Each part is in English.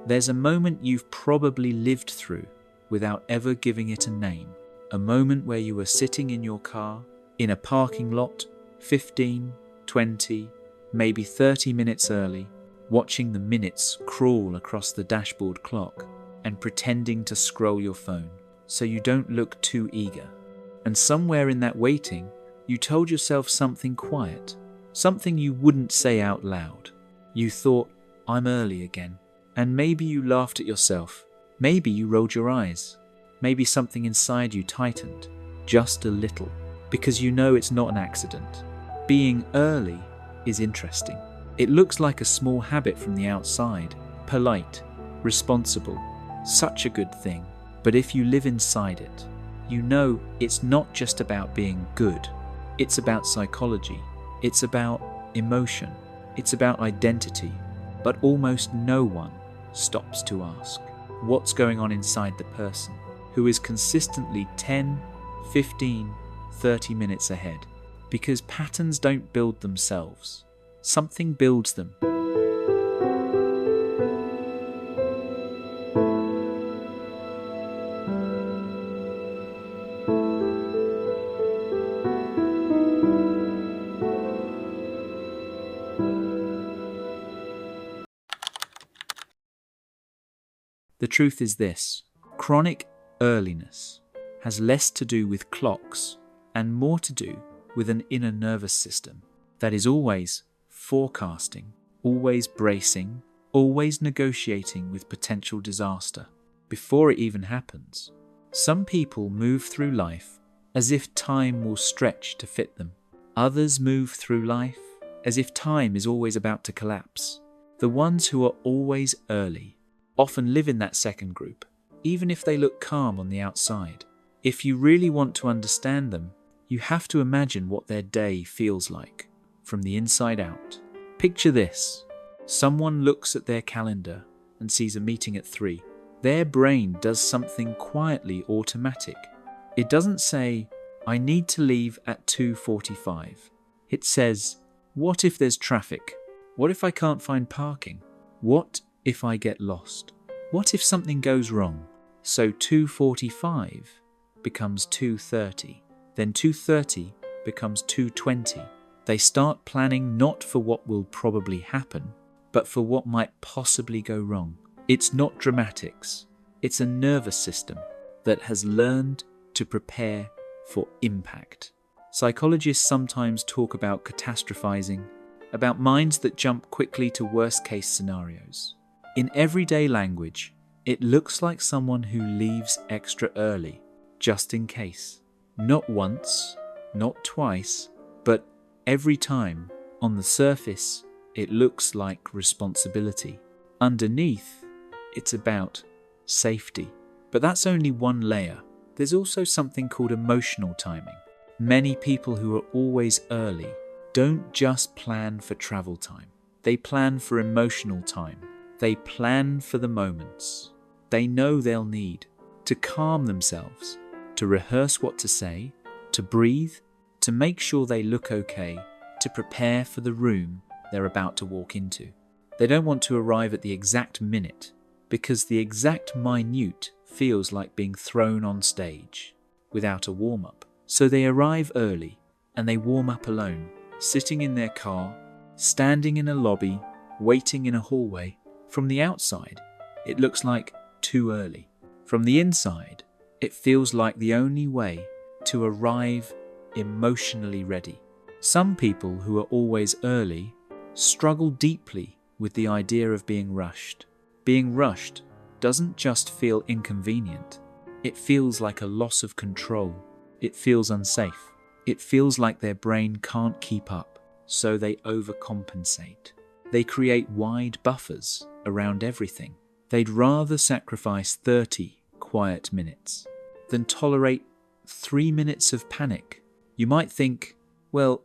There's a moment you've probably lived through without ever giving it a name. A moment where you were sitting in your car, in a parking lot, 15, 20, maybe 30 minutes early, watching the minutes crawl across the dashboard clock and pretending to scroll your phone so you don't look too eager. And somewhere in that waiting, you told yourself something quiet, something you wouldn't say out loud. You thought, "I'm early again." And maybe you laughed at yourself. Maybe you rolled your eyes. Maybe something inside you tightened, just a little, because you know it's not an accident. Being early is interesting. It looks like a small habit from the outside, polite, responsible, such a good thing. But if you live inside it, you know it's not just about being good. It's about psychology. It's about emotion. It's about identity. But almost no one stops to ask what's going on inside the person who is consistently 10, 15, 30 minutes ahead. Because patterns don't build themselves. Something builds them. The truth is this: chronic earliness has less to do with clocks and more to do with an inner nervous system that is always forecasting, always bracing, always negotiating with potential disaster before it even happens. Some people move through life as if time will stretch to fit them. Others move through life as if time is always about to collapse. The ones who are always early often live in that second group, even if they look calm on the outside. If you really want to understand them, you have to imagine what their day feels like from the inside out. Picture this. Someone looks at their calendar and sees a meeting at 3. Their brain does something quietly automatic. It doesn't say, "I need to leave at 2:45. It says, "What if there's traffic? What if I can't find parking? What if I get lost? What if something goes wrong?" So 2:45 becomes 2:30. Then 2:30 becomes 2:20. They start planning not for what will probably happen, but for what might possibly go wrong. It's not dramatics. It's a nervous system that has learned to prepare for impact. Psychologists sometimes talk about catastrophizing, about minds that jump quickly to worst-case scenarios. In everyday language, it looks like someone who leaves extra early, just in case. Not once, not twice, but every time. On the surface, it looks like responsibility. Underneath, it's about safety. But that's only one layer. There's also something called emotional timing. Many people who are always early don't just plan for travel time. They plan for emotional time. They plan for the moments they know they'll need to calm themselves, to rehearse what to say, to breathe, to make sure they look okay, to prepare for the room they're about to walk into. They don't want to arrive at the exact minute, because the exact minute feels like being thrown on stage without a warm-up. So they arrive early and they warm up alone, sitting in their car, standing in a lobby, waiting in a hallway. From the outside, it looks like too early. From the inside, it feels like the only way to arrive emotionally ready. Some people who are always early struggle deeply with the idea of being rushed. Being rushed doesn't just feel inconvenient. It feels like a loss of control. It feels unsafe. It feels like their brain can't keep up, so they overcompensate. They create wide buffers around everything. They'd rather sacrifice 30 quiet minutes than tolerate 3 minutes of panic. You might think, well,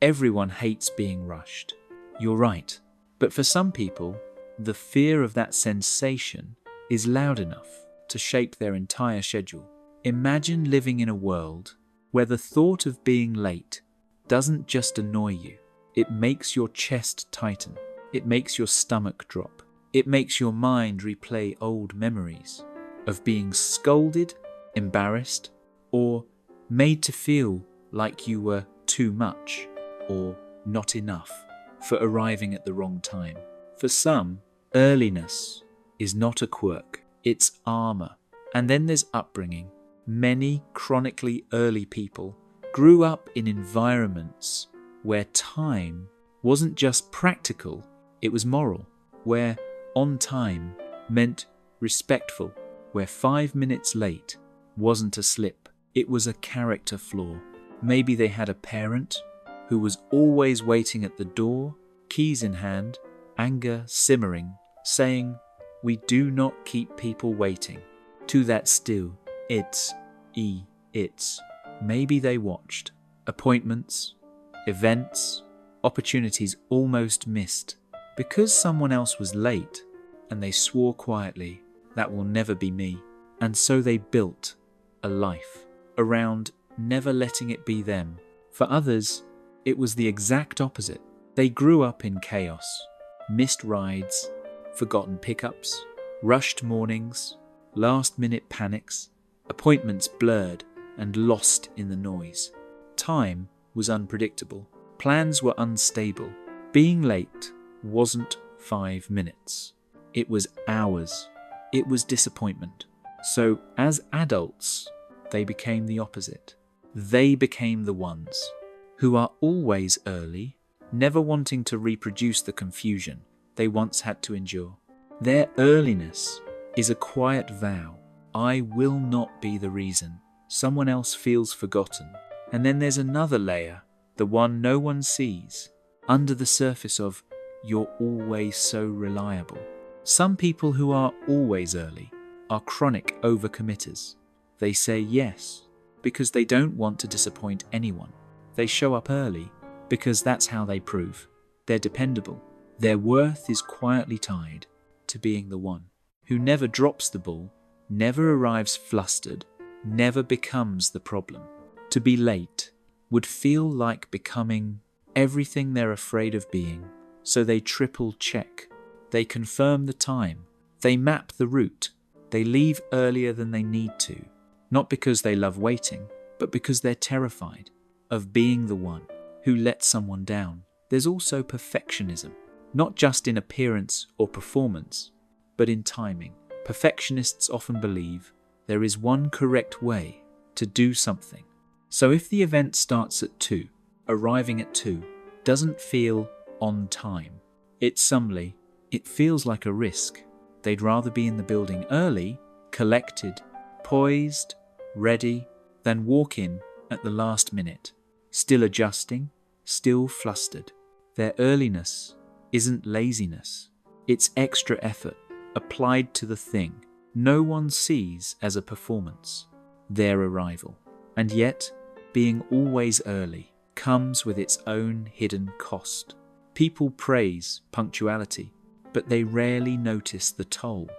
everyone hates being rushed. You're right. But for some people, the fear of that sensation is loud enough to shape their entire schedule. Imagine living in a world where the thought of being late doesn't just annoy you. It makes your chest tighten. It makes your stomach drop. It makes your mind replay old memories of being scolded, embarrassed, or made to feel like you were too much or not enough for arriving at the wrong time. For some, earliness is not a quirk, it's armor. And then there's upbringing. Many chronically early people grew up in environments where time wasn't just practical, it was moral, where on time meant respectful, where 5 minutes late wasn't a slip, it was a character flaw. Maybe they had a parent who was always waiting at the door, keys in hand, anger simmering, saying, "We do not keep people waiting." To that still, it's. Maybe they watched appointments, events, opportunities almost missed because someone else was late, and they swore quietly, "That will never be me." And so they built a life around never letting it be them. For others, it was the exact opposite. They grew up in chaos, missed rides, forgotten pickups, rushed mornings, last-minute panics, appointments blurred and lost in the noise. Time was unpredictable. Plans were unstable. Being late wasn't 5 minutes. It was hours. It was disappointment. So as adults, they became the opposite. They became the ones who are always early, never wanting to reproduce the confusion they once had to endure. Their earliness is a quiet vow. I will not be the reason someone else feels forgotten. And then there's another layer, the one no one sees, under the surface of "you're always so reliable." Some people who are always early are chronic overcommitters. They say yes because they don't want to disappoint anyone. They show up early because that's how they prove they're dependable. Their worth is quietly tied to being the one who never drops the ball, never arrives flustered, never becomes the problem. To be late would feel like becoming everything they're afraid of being, so they triple check. They confirm the time. They map the route. They leave earlier than they need to, not because they love waiting, but because they're terrified of being the one who lets someone down. There's also perfectionism, not just in appearance or performance, but in timing. Perfectionists often believe there is one correct way to do something. So if the event starts at 2, arriving at 2 doesn't feel on time. It feels like a risk. They'd rather be in the building early, collected, poised, ready, than walk in at the last minute, still adjusting, still flustered. Their earliness isn't laziness. It's extra effort applied to the thing no one sees as a performance, their arrival. And yet, being always early comes with its own hidden cost. People praise punctuality, but they rarely notice the toll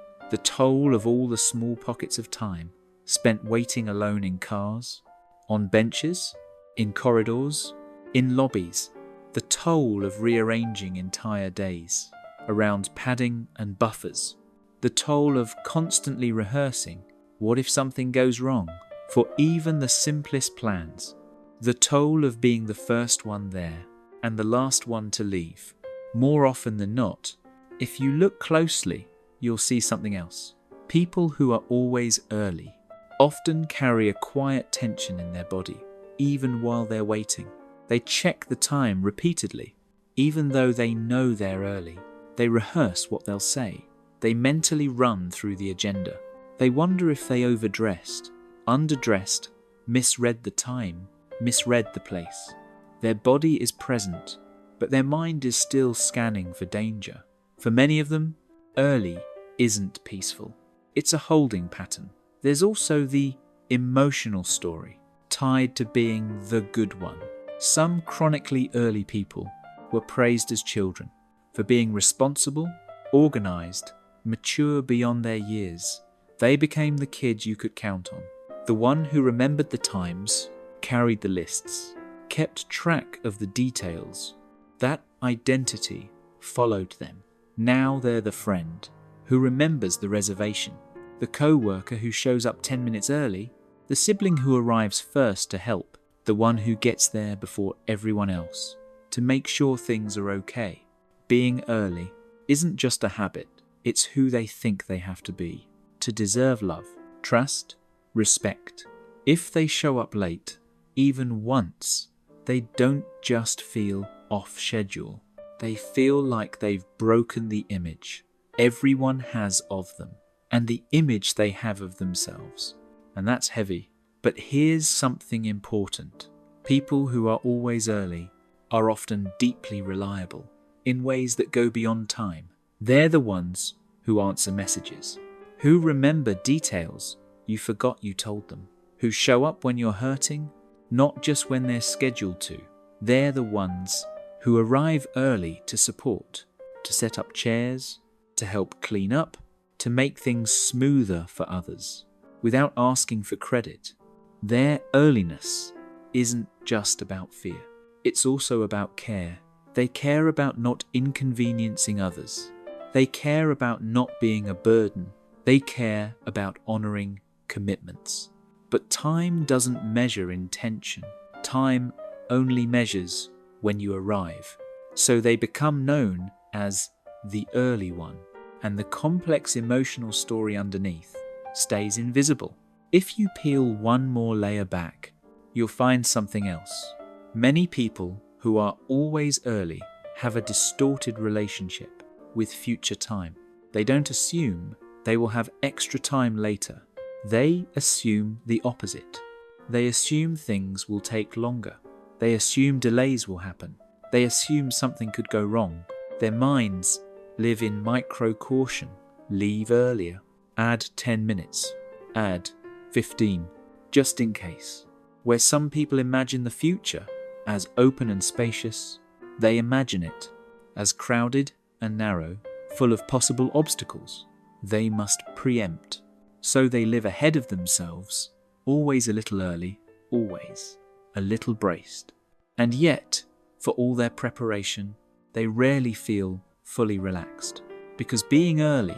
of all the small pockets of time spent waiting alone in cars, on benches, in corridors, in lobbies, the toll of rearranging entire days around padding and buffers, the toll of constantly rehearsing what if something goes wrong for even the simplest plans, the toll of being the first one there and the last one to leave. More often than not, if you look closely, you'll see something else. People who are always early often carry a quiet tension in their body, even while they're waiting. They check the time repeatedly, even though they know they're early. They rehearse what they'll say. They mentally run through the agenda. They wonder if they overdressed, underdressed, misread the time, misread the place. Their body is present, but their mind is still scanning for danger. For many of them, early isn't peaceful. It's a holding pattern. There's also the emotional story tied to being the good one. Some chronically early people were praised as children for being responsible, organized, mature beyond their years. They became the kids you could count on, the one who remembered the times, carried the lists, kept track of the details. That identity followed them. Now they're the friend who remembers the reservation, the co-worker who shows up 10 minutes early, the sibling who arrives first to help, the one who gets there before everyone else, to make sure things are okay. Being early isn't just a habit, it's who they think they have to be, to deserve love, trust, respect. If they show up late, even once, they don't just feel off schedule. They feel like they've broken the image everyone has of them and the image they have of themselves. And that's heavy. But here's something important. People who are always early are often deeply reliable in ways that go beyond time. They're the ones who answer messages, who remember details you forgot you told them, who show up when you're hurting, not just when they're scheduled to. They're the ones who arrive early to support, to set up chairs, to help clean up, to make things smoother for others, without asking for credit. Their earliness isn't just about fear. It's also about care. They care about not inconveniencing others. They care about not being a burden. They care about honoring commitments. But time doesn't measure intention. Time only measures when you arrive. So they become known as the early one, and the complex emotional story underneath stays invisible. If you peel one more layer back, you'll find something else. Many people who are always early have a distorted relationship with future time. They don't assume they will have extra time later. They assume the opposite. They assume things will take longer. They assume delays will happen. They assume something could go wrong. Their minds live in micro-caution. Leave earlier. Add 10 minutes. Add 15. Just in case. Where some people imagine the future as open and spacious, they imagine it as crowded and narrow, full of possible obstacles. They must preempt. So they live ahead of themselves, always a little early, always a little braced. And yet, for all their preparation, they rarely feel fully relaxed, because being early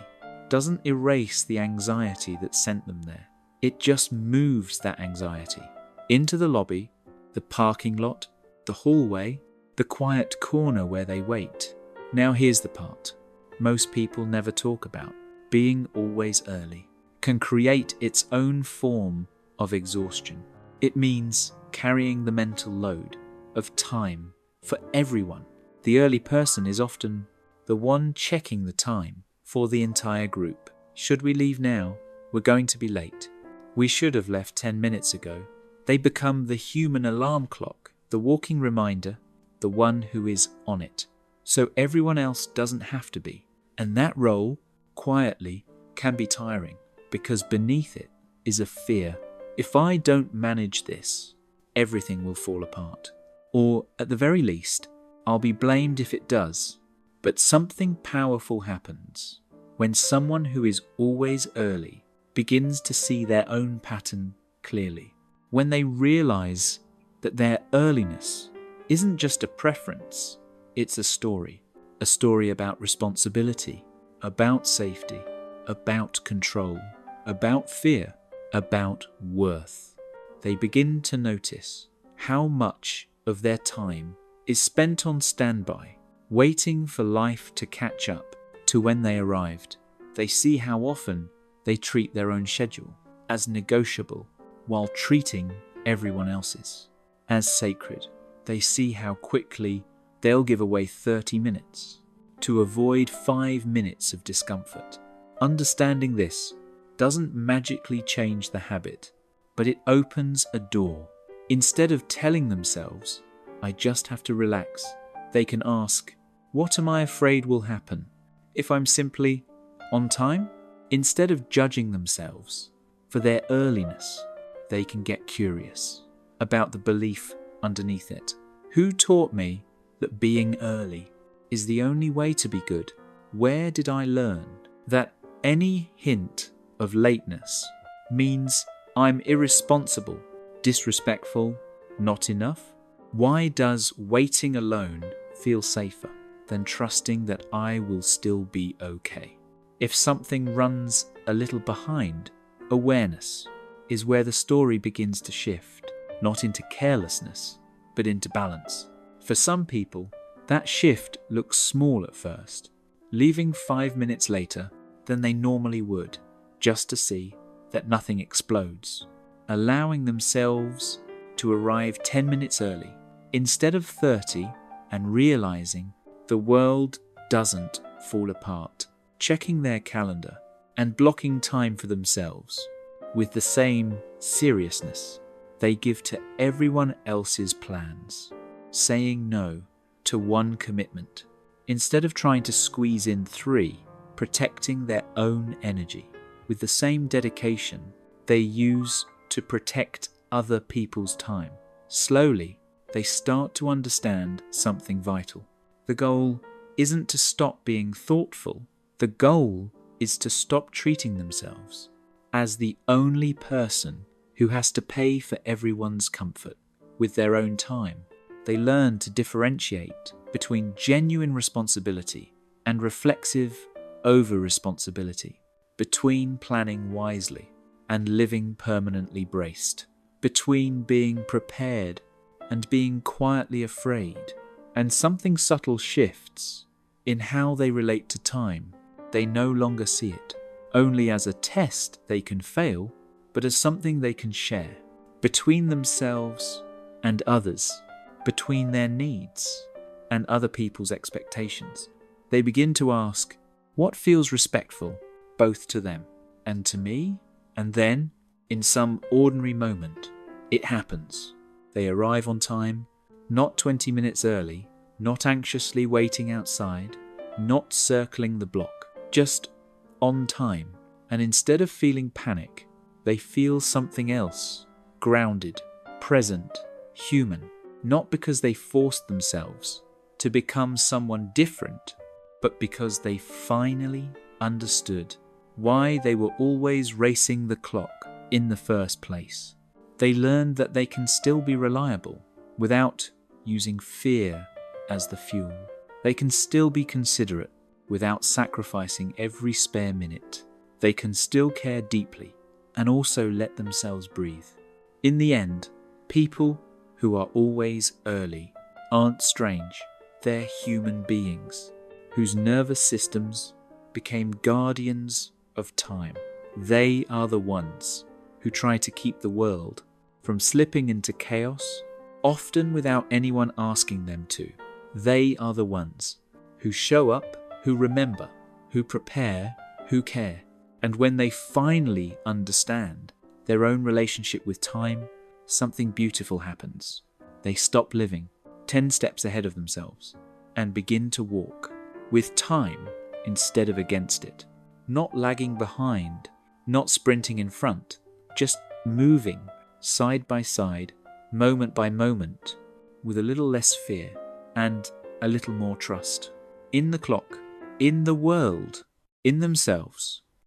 doesn't erase the anxiety that sent them there. It just moves that anxiety into the lobby, the parking lot, the hallway, the quiet corner where they wait. Now here's the part most people never talk about. Being always early can create its own form of exhaustion. It means carrying the mental load of time for everyone. The early person is often the one checking the time for the entire group. Should we leave now? We're going to be late. We should have left 10 minutes ago. They become the human alarm clock, the walking reminder, the one who is on it, so everyone else doesn't have to be. And that role, quietly, can be tiring, because beneath it is a fear. If I don't manage this, everything will fall apart. Or, at the very least, I'll be blamed if it does. But something powerful happens when someone who is always early begins to see their own pattern clearly. When they realize that their earliness isn't just a preference, it's a story about responsibility, about safety, about control, about fear, about worth. They begin to notice how much of their time is spent on standby, waiting for life to catch up to when they arrived. They see how often they treat their own schedule as negotiable while treating everyone else's as sacred. They see how quickly they'll give away 30 minutes to avoid 5 minutes of discomfort. Understanding this doesn't magically change the habit, but it opens a door. Instead of telling themselves, I just have to relax, they can ask, what am I afraid will happen if I'm simply on time? Instead of judging themselves for their earliness, they can get curious about the belief underneath it. Who taught me that being early is the only way to be good? Where did I learn that any hint of lateness means I'm irresponsible, disrespectful, not enough? Why does waiting alone feel safer? than trusting that I will still be okay. If something runs a little behind, awareness is where the story begins to shift, not into carelessness, but into balance. For some people, that shift looks small at first, leaving 5 minutes later than they normally would, just to see that nothing explodes. Allowing themselves to arrive 10 minutes early instead of 30 and realizing the world doesn't fall apart. Checking their calendar and blocking time for themselves with the same seriousness they give to everyone else's plans. Saying no to one commitment instead of trying to squeeze in 3, protecting their own energy with the same dedication they use to protect other people's time. Slowly, they start to understand something vital. The goal isn't to stop being thoughtful. The goal is to stop treating themselves as the only person who has to pay for everyone's comfort with their own time. They learn to differentiate between genuine responsibility and reflexive over-responsibility, between planning wisely and living permanently braced, between being prepared and being quietly afraid. And something subtle shifts in how they relate to time. They no longer see it only as a test they can fail, but as something they can share between themselves and others, between their needs and other people's expectations. They begin to ask, what feels respectful both to them and to me? And then, in some ordinary moment, it happens. They arrive on time, not 20 minutes early, not anxiously waiting outside, not circling the block, just on time. And instead of feeling panic, they feel something else, grounded, present, human, not because they forced themselves to become someone different, but because they finally understood why they were always racing the clock in the first place. They learned that they can still be reliable without using fear as the fuel. They can still be considerate without sacrificing every spare minute. They can still care deeply and also let themselves breathe. In the end, people who are always early aren't strange. They're human beings whose nervous systems became guardians of time. They are the ones who try to keep the world from slipping into chaos, often without anyone asking them to. They are the ones who show up, who remember, who prepare, who care. And when they finally understand their own relationship with time, something beautiful happens. They stop living 10 steps ahead of themselves and begin to walk with time instead of against it. Not lagging behind, not sprinting in front, just moving side by side, moment by moment, with a little less fear and a little more trust. In the clock, in the world, in themselves,